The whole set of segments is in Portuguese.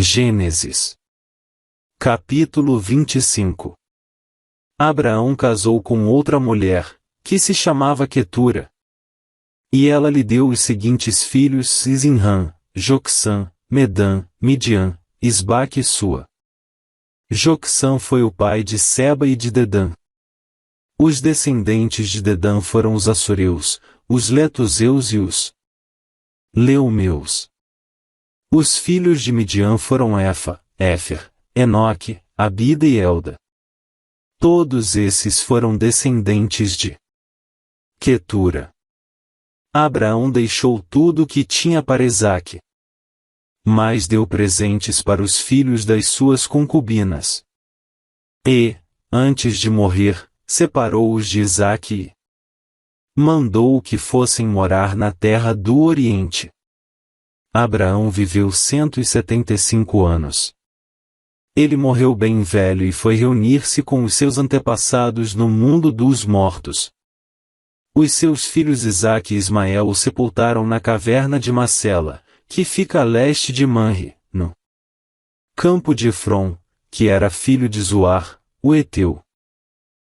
Gênesis. Capítulo 25. Abraão casou com outra mulher, que se chamava Quetura. E ela lhe deu os seguintes filhos: Zinrã, Jocsã, Medã, Midian, Isbaque e Sua. Jocsã foi o pai de Seba e de Dedã. Os descendentes de Dedã foram os assureus, os letuseus e os leumeus. Os filhos de Midian foram Efa, Éfer, Enoque, Abida e Elda. Todos esses foram descendentes de Quetura. Abraão deixou tudo o que tinha para Isaque, mas deu presentes para os filhos das suas concubinas. E, antes de morrer, separou-os de Isaque e mandou que fossem morar na terra do Oriente. Abraão viveu 175 anos. Ele morreu bem velho e foi reunir-se com os seus antepassados no mundo dos mortos. Os seus filhos Isaque e Ismael o sepultaram na caverna de Macela, que fica a leste de Manre, no campo de Efron, que era filho de Zoar, o Eteu.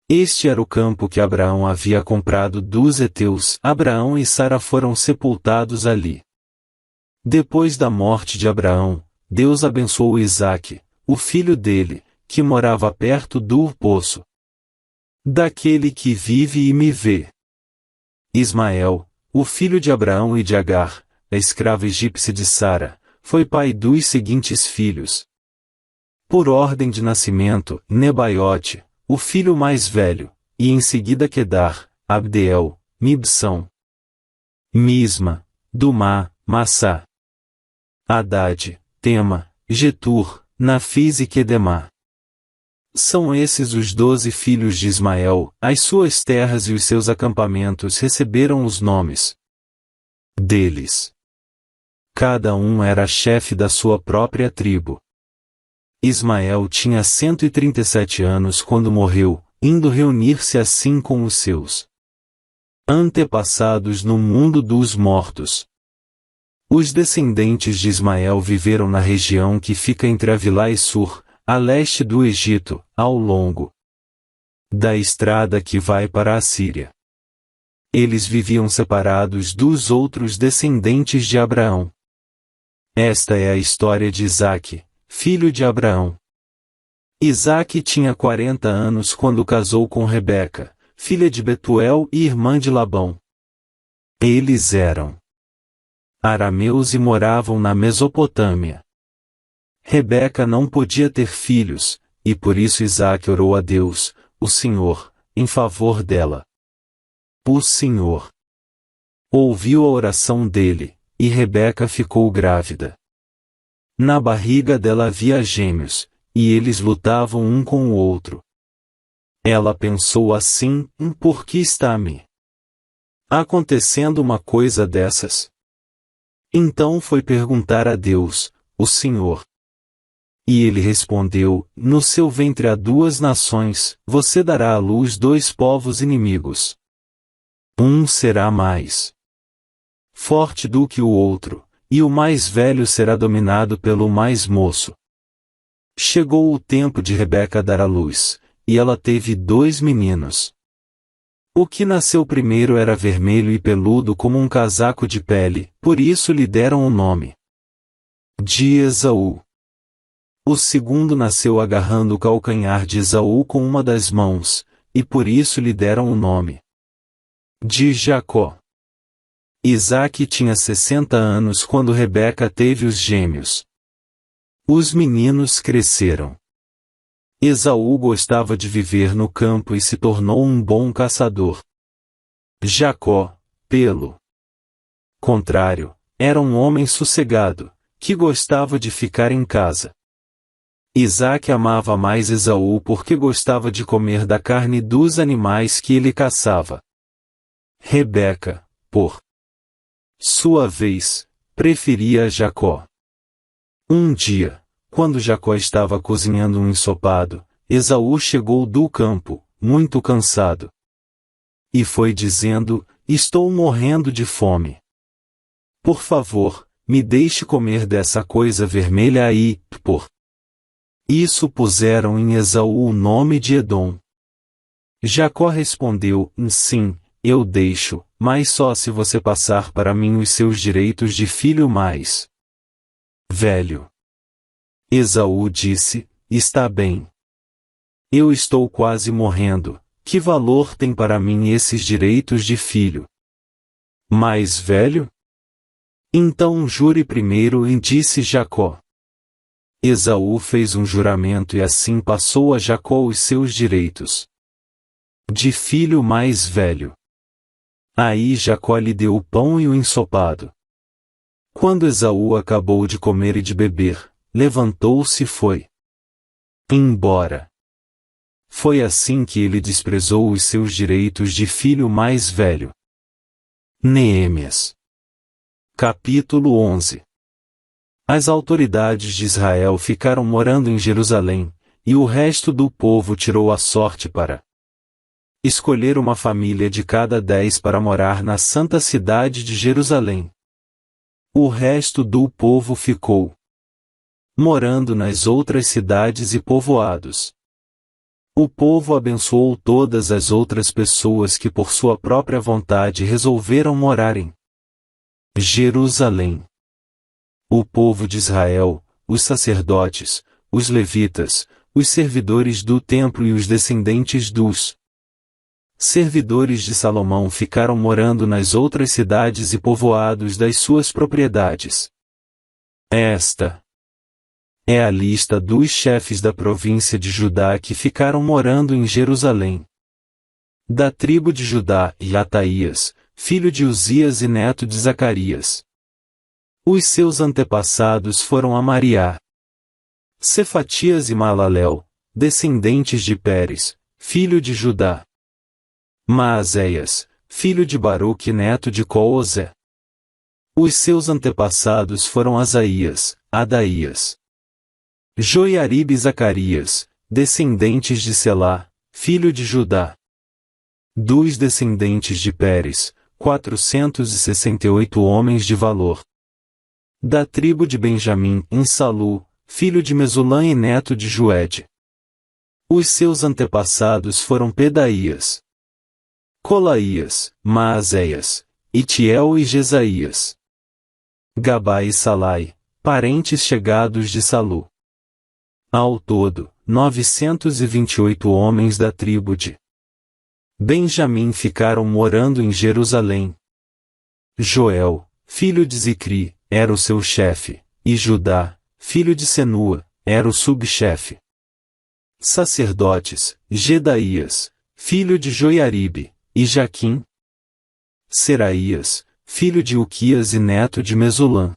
Este era o campo que Abraão havia comprado dos heteus. Abraão e Sara foram sepultados ali. Depois da morte de Abraão, Deus abençoou Isaque, o filho dele, que morava perto do poço daquele que vive e me vê. Ismael, o filho de Abraão e de Agar, a escrava egípcia de Sara, foi pai dos seguintes filhos. Por ordem de nascimento, Nebaiote, o filho mais velho, e em seguida Quedar, Abdeel, Mibsão, Misma, Dumá, Massá, Haddad, Tema, Getur, Nafis e Quedemá. São esses os 12 filhos de Ismael. As suas terras e os seus acampamentos receberam os nomes deles. Cada um era chefe da sua própria tribo. Ismael tinha 137 anos quando morreu, indo reunir-se assim com os seus antepassados no mundo dos mortos. Os descendentes de Ismael viveram na região que fica entre Avilá e Sur, a leste do Egito, ao longo da estrada que vai para a Síria. Eles viviam separados dos outros descendentes de Abraão. Esta é a história de Isaque, filho de Abraão. Isaque tinha 40 anos quando casou com Rebeca, filha de Betuel e irmã de Labão. Eles eram arameus e moravam na Mesopotâmia. Rebeca não podia ter filhos, e por isso Isaque orou a Deus, o Senhor, em favor dela. O Senhor ouviu a oração dele, e Rebeca ficou grávida. Na barriga dela havia gêmeos, e eles lutavam um com o outro. Ela pensou assim: por que está me acontecendo uma coisa dessas? Então foi perguntar a Deus, o Senhor. E ele respondeu: no seu ventre há 2 nações, você dará à luz 2 povos inimigos. Um será mais forte do que o outro, e o mais velho será dominado pelo mais moço. Chegou o tempo de Rebeca dar à luz, e ela teve 2 meninos. O que nasceu primeiro era vermelho e peludo como um casaco de pele, por isso lhe deram o nome de Esaú. O segundo nasceu agarrando o calcanhar de Esaú com uma das mãos, e por isso lhe deram o nome de Jacó. Isaque tinha 60 anos quando Rebeca teve os gêmeos. Os meninos cresceram. Esaú gostava de viver no campo e se tornou um bom caçador. Jacó, pelo contrário, era um homem sossegado, que gostava de ficar em casa. Isaque amava mais Esaú porque gostava de comer da carne dos animais que ele caçava. Rebeca, por sua vez, preferia Jacó. Um dia, quando Jacó estava cozinhando um ensopado, Esaú chegou do campo, muito cansado. E foi dizendo: estou morrendo de fome. Por favor, me deixe comer dessa coisa vermelha aí, por isso puseram em Esaú o nome de Edom. Jacó respondeu, sim, eu deixo, mas só se você passar para mim os seus direitos de filho mais velho. Esaú disse, está bem. Eu estou quase morrendo, que valor tem para mim esses direitos de filho mais velho? Então jure primeiro, disse Jacó. Esaú fez um juramento e assim passou a Jacó os seus direitos de filho mais velho. Aí Jacó lhe deu o pão e o ensopado. Quando Esaú acabou de comer e de beber, levantou-se e foi embora. Foi assim que ele desprezou os seus direitos de filho mais velho. Neemias. Capítulo 11. As autoridades de Israel ficaram morando em Jerusalém, e o resto do povo tirou a sorte para escolher uma família de cada 10 para morar na santa cidade de Jerusalém. O resto do povo ficou morando nas outras cidades e povoados. O povo abençoou todas as outras pessoas que por sua própria vontade resolveram morar em Jerusalém. O povo de Israel, os sacerdotes, os levitas, os servidores do templo e os descendentes dos servidores de Salomão ficaram morando nas outras cidades e povoados das suas propriedades. Esta é a lista dos chefes da província de Judá que ficaram morando em Jerusalém. Da tribo de Judá, Ataías, filho de Uzias e neto de Zacarias. Os seus antepassados foram Amariá, Cefatias e Malalel, descendentes de Pérez, filho de Judá. Maazéias, filho de Baruque, neto de Coozé. Os seus antepassados foram Asaías, Adaías, Joiaribe e Zacarias, descendentes de Selá, filho de Judá. Dos descendentes de Pérez, 468 homens de valor. Da tribo de Benjamim, Insalu, filho de Mesulã e neto de Joede. Os seus antepassados foram Pedaías, Colaías, Maazéias, Itiel e Jesaías. Gabá e Salai, parentes chegados de Salu. Ao todo, 928 homens da tribo de Benjamim ficaram morando em Jerusalém. Joel, filho de Zicri, era o seu chefe, e Judá, filho de Senua, era o subchefe. Sacerdotes, Gedaías, filho de Joiaribe, e Jaquim. Seraías, filho de Uquias e neto de Mesulã.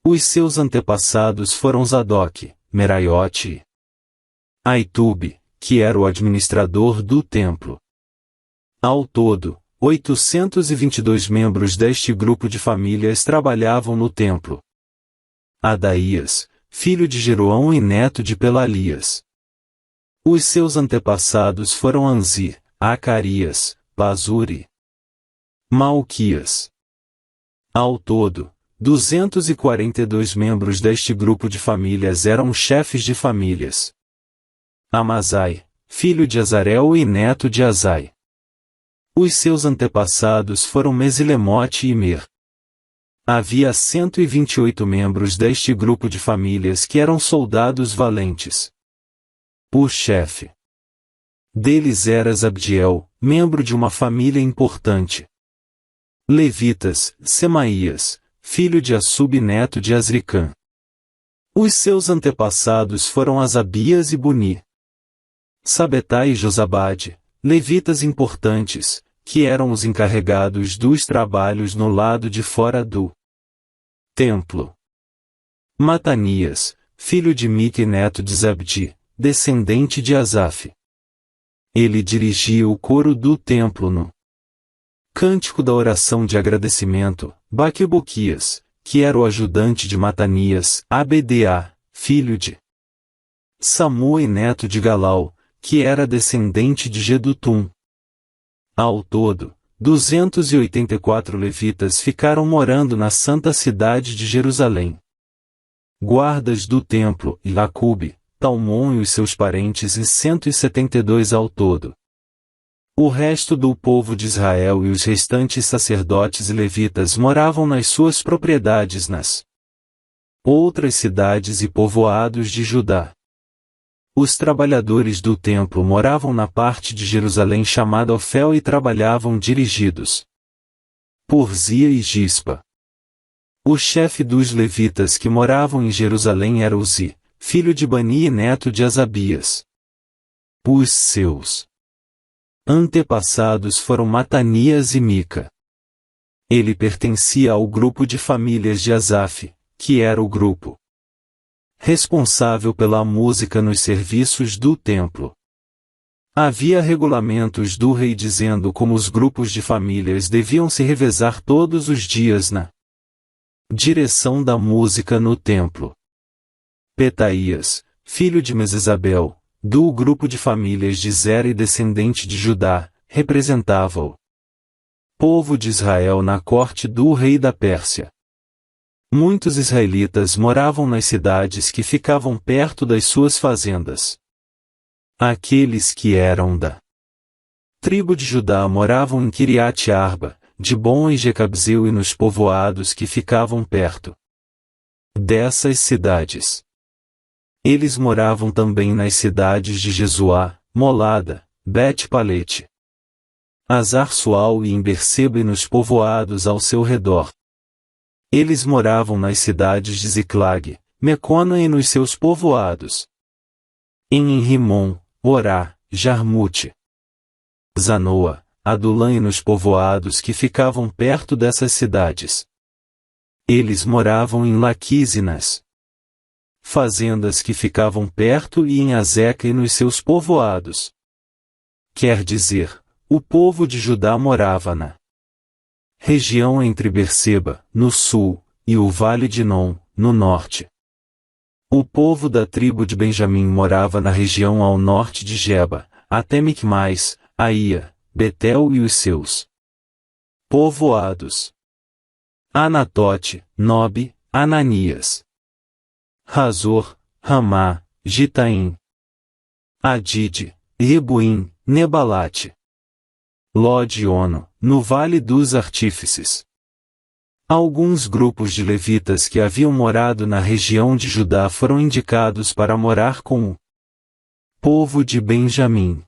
Os seus antepassados foram Zadoque, Meraiote e Aitube, que era o administrador do templo. Ao todo, 822 membros deste grupo de famílias trabalhavam no templo. Adaías, filho de Jeroão e neto de Pelalias. Os seus antepassados foram Anzi, Acarias, Pazuri, Malquias. Ao todo, 242 membros deste grupo de famílias eram chefes de famílias. Amazai, filho de Azarel e neto de Azai. Os seus antepassados foram Mesilemote e Mer. Havia 128 membros deste grupo de famílias que eram soldados valentes. O chefe deles era Zabdiel, membro de uma família importante. Levitas, Semaías, filho de Assub e neto de Azricã. Os seus antepassados foram Asabias e Buni. Sabetai e Josabade, levitas importantes, que eram os encarregados dos trabalhos no lado de fora do templo. Matanias, filho de Mique e neto de Zabdi, descendente de Asaf. Ele dirigia o coro do templo no cântico da oração de agradecimento. Baquebuquias, que era o ajudante de Matanias, Abda, filho de Samua e neto de Galau, que era descendente de Gedutum. Ao todo, 284 levitas ficaram morando na santa cidade de Jerusalém. Guardas do templo, Jacube, Talmon e os seus parentes e 172 ao todo. O resto do povo de Israel e os restantes sacerdotes e levitas moravam nas suas propriedades nas outras cidades e povoados de Judá. Os trabalhadores do templo moravam na parte de Jerusalém chamada Ofel e trabalhavam dirigidos por Zia e Gispa. O chefe dos levitas que moravam em Jerusalém era Uzi, filho de Bani e neto de Asabias. Os seus antepassados foram Matanias e Mica. Ele pertencia ao grupo de famílias de Asaf, que era o grupo responsável pela música nos serviços do templo. Havia regulamentos do rei dizendo como os grupos de famílias deviam se revezar todos os dias na direção da música no templo. Petaías, filho de Mesesabel, do grupo de famílias de Zera e descendente de Judá, representava o povo de Israel na corte do rei da Pérsia. Muitos israelitas moravam nas cidades que ficavam perto das suas fazendas. Aqueles que eram da tribo de Judá moravam em Kiriat Arba, Dibon e Jecabzeu e nos povoados que ficavam perto dessas cidades. Eles moravam também nas cidades de Jesuá, Molada, Bet-Palete, Azar-Sual e em Berseba e nos povoados ao seu redor. Eles moravam nas cidades de Ziclag, Mecona e nos seus povoados. Em Rimon, Orá, Jarmute, Zanoa, Adulã e nos povoados que ficavam perto dessas cidades. Eles moravam em Laquis e nas fazendas que ficavam perto e em Azeca e nos seus povoados. Quer dizer, o povo de Judá morava na região entre Berseba, no sul, e o vale de Non, no norte. O povo da tribo de Benjamim morava na região ao norte de Geba, até Micmais, Aia, Betel e os seus povoados. Anatote, Nobe, Ananias, Razor, Ramá, Gitaim, Adide, Rebuim, Nebalate, Lod e Ono, no Vale dos Artífices. Alguns grupos de levitas que haviam morado na região de Judá foram indicados para morar com o povo de Benjamim.